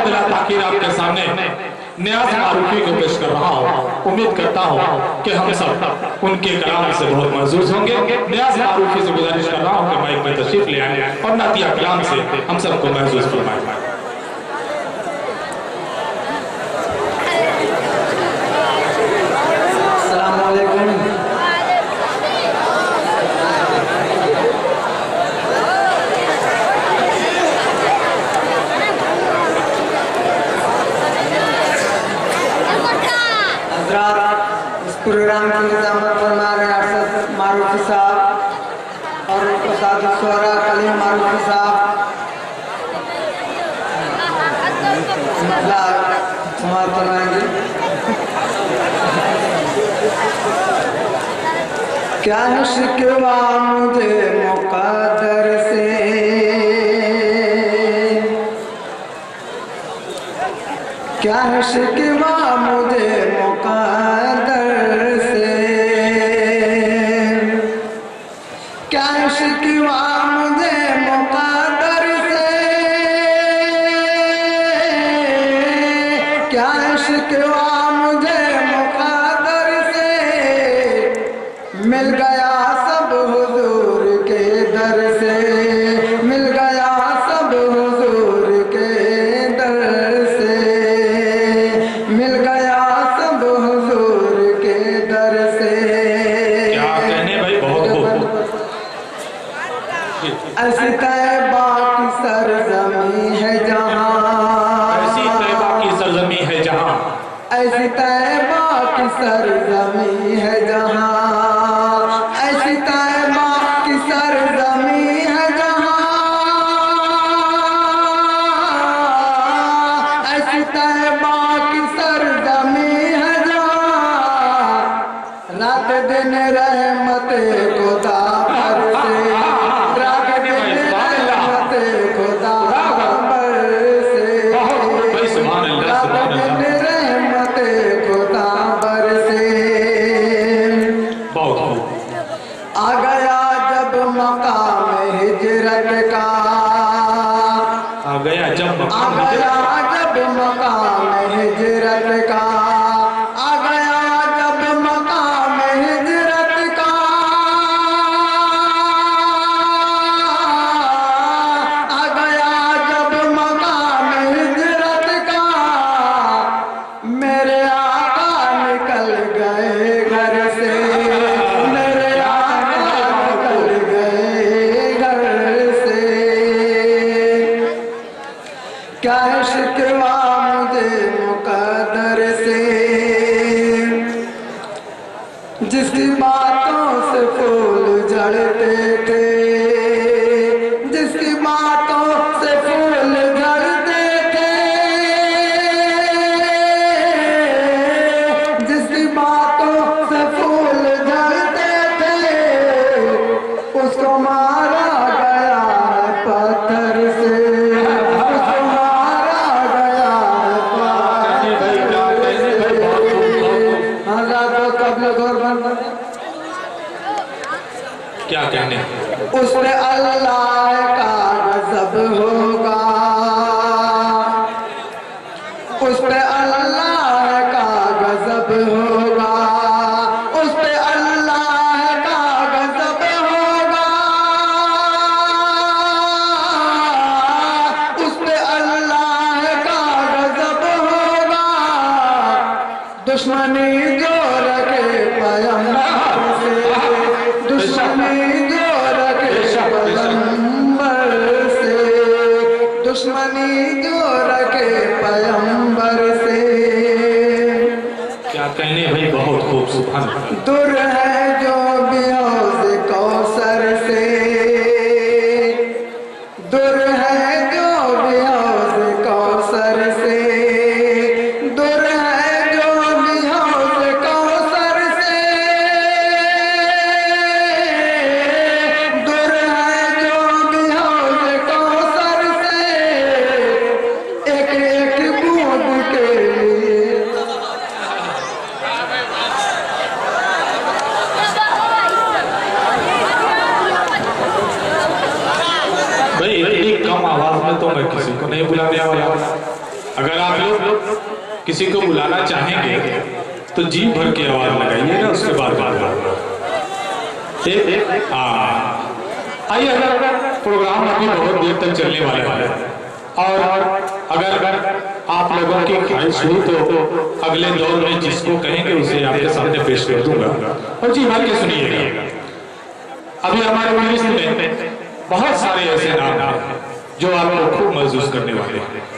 मैं बिला ताकीर आपके सामने नियाज़ मारूफी को पेश कर रहा हूँ। उम्मीद करता हूँ कि हम सब उनके कलाम से बहुत महसूस होंगे। नियाज़ मारूफी से गुजारिश कर रहा हूँ कि माइक में तशरीफ ले आए और नातिया कलाम से हम सबको महसूस फरमाएं। प्रोग्राम की निजामत फरमा रहे अरशद मारूफी साहब और उस्ताद शुरा कलीम मारूफी साहब समाप्त फरमाएंगे। क्या है शिकवा मुझे मुक़द्दर से, क्या है शिकवा मुझे मुक़द्दर से, क्या है शिकवा मुझे मुक़द्दर से, क्या है शिकवा मुझे मुक़द्दर से, मिल गया सब हुजूर के दर से, मिल गया सब हुजूर के दर से, मिल गया सब हुजूर के दर से। क्या कहने भाई, बहुत खूब। ऐसी तैबा की सरज़मी है जहाँ, ऐसी तैबा की सरज़मी है जहाँ, ऐसी तैबा की सरज़मी है जहाँ, ऐसी तैबा की सरज़मी है जहाँ, ऐसी तैबा की सरज़मी है जहाँ, रात दिन रहमत खुदा बरसे, रात दिन रहमत खुदा बरसे, रात दिन रहमत खुदा बरसे। आ गया जब मकाम हिजरत का, आ गया जब आ गया जब मकाम हिजरत का, आ गया जब मकाम हिजरत का, आ गया जब मकाम हिजरत का, मेरे आका निकल गए घर से, मेरे आका निकल गए घर से। क्या है शिकवा मुझे मुक़द्दर से, जिसकी बातों से फूल झड़ते थे, जिसकी बातों से फूल झड़ते थे, जिसकी बातों से फूल झड़ते थे, उसको मारा गया है पत्थर से, उसको मारा गया है पत्थर से। हज़ारों कब्ल गौरबंद क्या कहने, उस पे अल्लाह का गज़ब होगा, उस पे अल्लाह का गज़ब होगा, उस पे अल्लाह का गज़ब होगा, उस पे अल्लाह का गज़ब होगा। दुश्मनी जो रखे पैगंबर से, दुश्मनी जो रखे पैगंबर से, दुश्मनी जो रखे पैगंबर से। क्या कहने भाई, बहुत खूब, सुभान अल्लाह। दूर है जो बियोज़ कौसर से, दूर है जो बियोज़ कौसर से, दूर है जो बियोज़ कौसर से, दूर है जो बियोज़ कौसर से, एक एक बूंद के लिए भाई इतनी कम आवाज में तो मैं किसी को नहीं बुलाने वाला। अगर आप लोग किसी को बुलाना चाहेंगे तो जी भर की आवाज लगाइए ना, उसके बाद आइए। अगर प्रोग्राम अभी बहुत देर तक चलने वाला है और अगर आप लोगों की ख्वाहिश हुई तो अगले दौर में जिसको कहेंगे उसे आपके सामने पेश कर दूंगा। और जी भर के सुनिएगा। अभी हमारे लिस्ट में बहुत सारे ऐसे नाम हैं जो आपको खूब महसूस करने वाले हैं।